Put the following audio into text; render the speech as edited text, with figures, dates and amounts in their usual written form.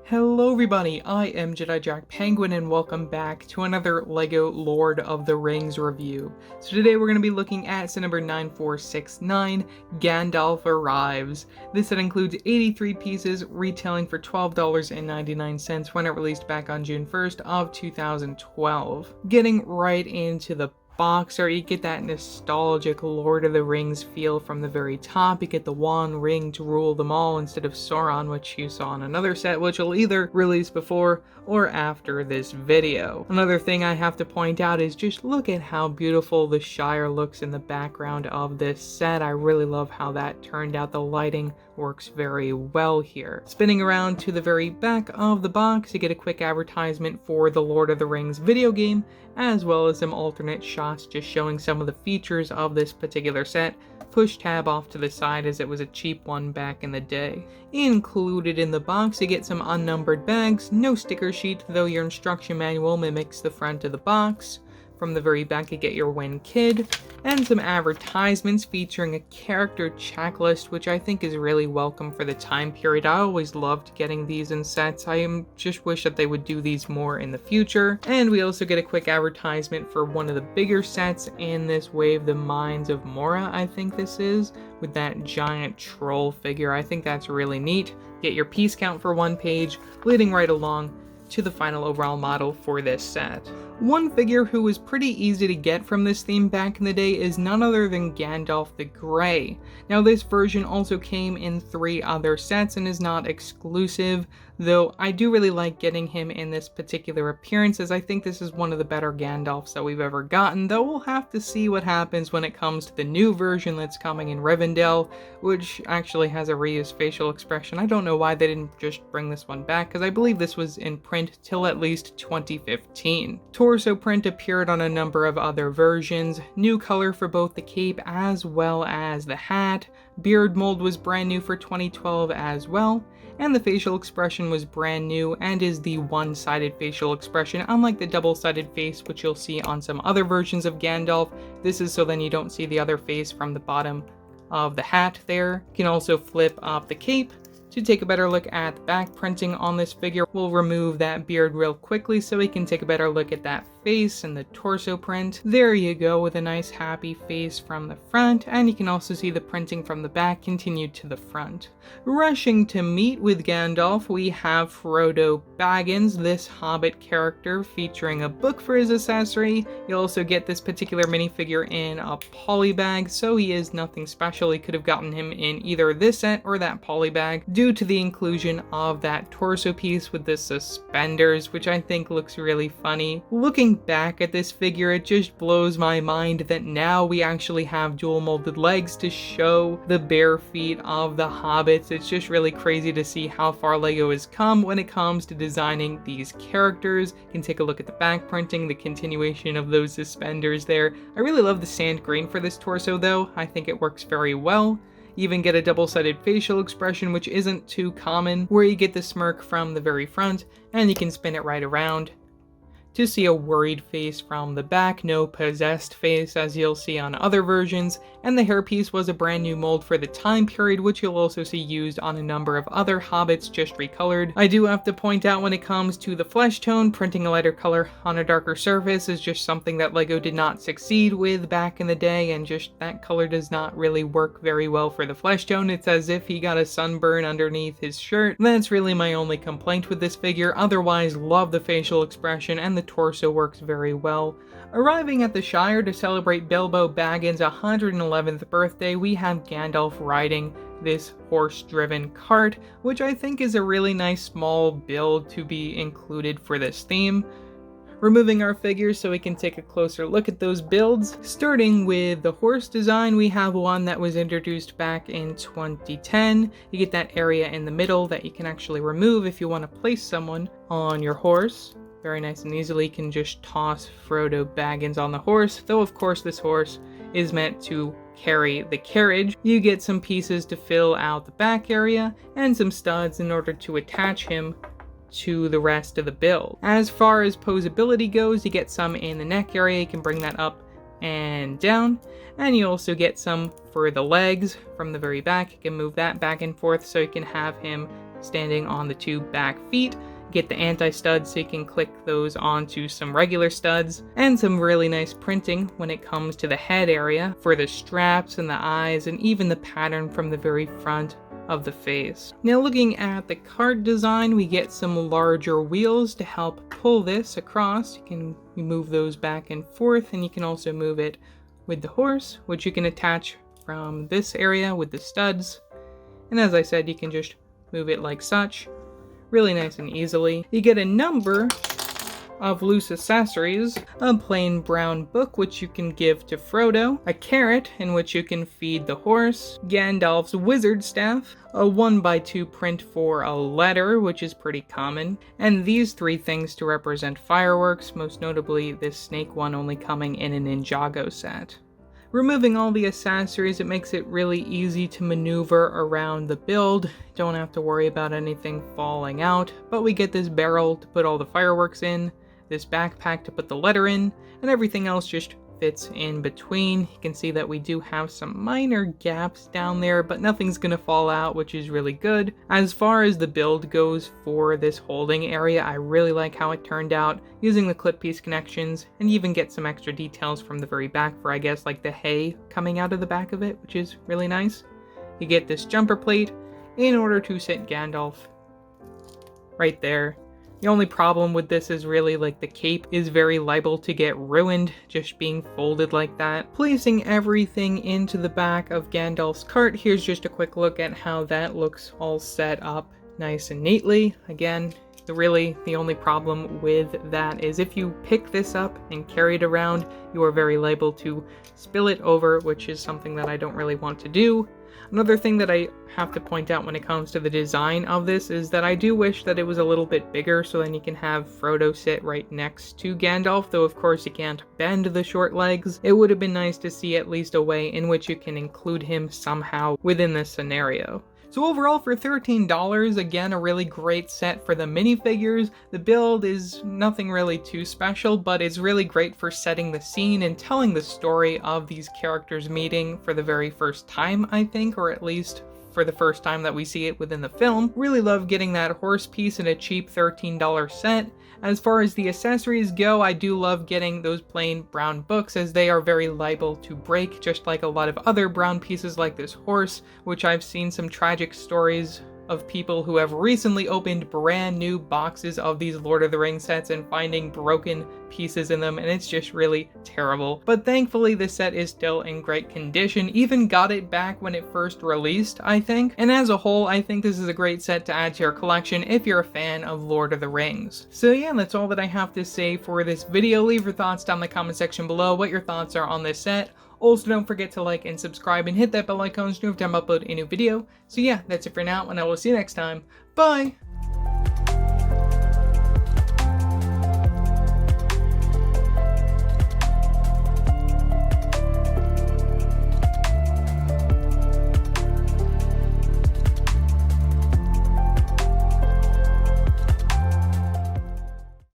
Hello everybody, I am Jedi Jack Penguin and welcome back to another LEGO Lord of the Rings review. So today we're going to be looking at set number 9469, Gandalf Arrives. This set includes 83 pieces, retailing for $12.99 when it released back on June 1st of 2012. Getting right into the box art, you get that nostalgic Lord of the Rings feel from the very top. You get the one ring to rule them all instead of Sauron, which you saw in another set, which will either release before or after this video. Another thing I have to point out is just look at how beautiful the Shire looks in the background of this set. I really love how that turned out. The lighting works very well here. Spinning around to the very back of the box, you get a quick advertisement for the Lord of the Rings video game, as well as some alternate shots just showing some of the features of this particular set. Push tab off to the side as it was a cheap one back in the day. Included in the box, you get some unnumbered bags, no sticker sheet, though your instruction manual mimics the front of the box. From the very back, you get your Win Kid, and some advertisements featuring a character checklist, which I think is really welcome for the time period. I always loved getting these in sets. Just wish that they would do these more in the future. And we also get a quick advertisement for one of the bigger sets in this wave, the Mines of Moria, I think this is, with that giant troll figure. I think that's really neat. Get your piece count for one page, leading right along to the final overall model for this set. One figure who was pretty easy to get from this theme back in the day is none other than Gandalf the Grey. Now this version also came in 3 other sets and is not exclusive, though I do really like getting him in this particular appearance, as I think this is one of the better Gandalfs that we've ever gotten, though we'll have to see what happens when it comes to the new version that's coming in Rivendell, which actually has a reused facial expression. I don't know why they didn't just bring this one back, because I believe this was in print till at least 2015. Torso print appeared on a number of other versions, new color for both the cape as well as the hat, beard mold was brand new for 2012 as well, and the facial expression was brand new and is the one-sided facial expression, unlike the double-sided face which you'll see on some other versions of Gandalf. This is so then you don't see the other face from the bottom of the hat there. You can also flip up the cape. To take a better look at the back printing on this figure, we'll remove that beard real quickly so we can take a better look at that face and the torso print. There you go, with a nice happy face from the front, and you can also see the printing from the back continued to the front. Rushing to meet with Gandalf, we have Frodo Baggins, this Hobbit character featuring a book for his accessory. You'll also get this particular minifigure in a polybag, so he is nothing special. You could have gotten him in either this set or that polybag, due to the inclusion of that torso piece with the suspenders, which I think looks really funny. Looking back at this figure, it just blows my mind that now we actually have dual molded legs to show the bare feet of the hobbits. It's just really crazy to see how far LEGO has come when it comes to designing these characters. You can take a look at the back printing, the continuation of those suspenders there. I really love the sand green for this torso though. I think it works very well. You even get a double-sided facial expression, which isn't too common, where you get the smirk from the very front, and you can spin it right around to see a worried face from the back, no possessed face as you'll see on other versions, and the hairpiece was a brand new mold for the time period, which you'll also see used on a number of other hobbits, just recolored. I do have to point out when it comes to the flesh tone, printing a lighter color on a darker surface is just something that LEGO did not succeed with back in the day, and just that color does not really work very well for the flesh tone. It's as if he got a sunburn underneath his shirt. That's really my only complaint with this figure. Otherwise, love the facial expression, and the torso works very well. Arriving at the Shire to celebrate Bilbo Baggins' 111th birthday, we have Gandalf riding this horse-driven cart, which I think is a really nice small build to be included for this theme. Removing our figures so we can take a closer look at those builds. Starting with the horse design, we have one that was introduced back in 2010. You get that area in the middle that you can actually remove if you want to place someone on your horse. Very nice and easily can just toss Frodo Baggins on the horse, though of course this horse is meant to carry the carriage. You get some pieces to fill out the back area, and some studs in order to attach him to the rest of the build. As far as posability goes, you get some in the neck area. You can bring that up and down, and you also get some for the legs from the very back. You can move that back and forth so you can have him standing on the two back feet. Get the anti-studs so you can click those onto some regular studs, and some really nice printing when it comes to the head area for the straps and the eyes and even the pattern from the very front of the face. Now looking at the cart design, we get some larger wheels to help pull this across. You can move those back and forth, and you can also move it with the horse, which you can attach from this area with the studs. And as I said, you can just move it like such. Really nice and easily. You get a number of loose accessories, a plain brown book which you can give to Frodo, a carrot in which you can feed the horse, Gandalf's wizard staff, a 1x2 print for a letter, which is pretty common, and these three things to represent fireworks, most notably this snake one only coming in an Ninjago set. Removing all the accessories, it makes it really easy to maneuver around the build. Don't have to worry about anything falling out, but we get this barrel to put all the fireworks in, this backpack to put the letter in, and everything else just fits in between. You can see that we do have some minor gaps down there, but nothing's gonna fall out, which is really good. As far as the build goes for this holding area, I really like how it turned out, using the clip piece connections, and you even get some extra details from the very back for, I guess, like the hay coming out of the back of it, which is really nice. You get this jumper plate in order to sit Gandalf right there. The only problem with this is really like the cape is very liable to get ruined just being folded like that. Placing everything into the back of Gandalf's cart, here's just a quick look at how that looks all set up nice and neatly. Again, the only problem with that is if you pick this up and carry it around, you are very liable to spill it over, which is something that I don't really want to do. Another thing that I have to point out when it comes to the design of this is that I do wish that it was a little bit bigger so then you can have Frodo sit right next to Gandalf, though of course you can't bend the short legs. It would have been nice to see at least a way in which you can include him somehow within this scenario. So overall, for $13, again, a really great set for the minifigures. The build is nothing really too special, but it's really great for setting the scene and telling the story of these characters meeting for the very first time, I think, or at least for the first time that we see it within the film. Really love getting that horse piece in a cheap $13 set. As far as the accessories go, I do love getting those plain brown books as they are very liable to break, just like a lot of other brown pieces like this horse, which I've seen some tragic stories of people who have recently opened brand new boxes of these Lord of the Rings sets and finding broken pieces in them, and it's just really terrible. But thankfully this set is still in great condition, even got it back when it first released, I think. And as a whole, I think this is a great set to add to your collection if you're a fan of Lord of the Rings. So yeah, that's all that I have to say for this video. Leave your thoughts down in the comment section below, what your thoughts are on this set. Also, don't forget to like and subscribe and hit that bell icon so you know every time I upload a new video. So yeah, that's it for now, and I will see you next time. Bye!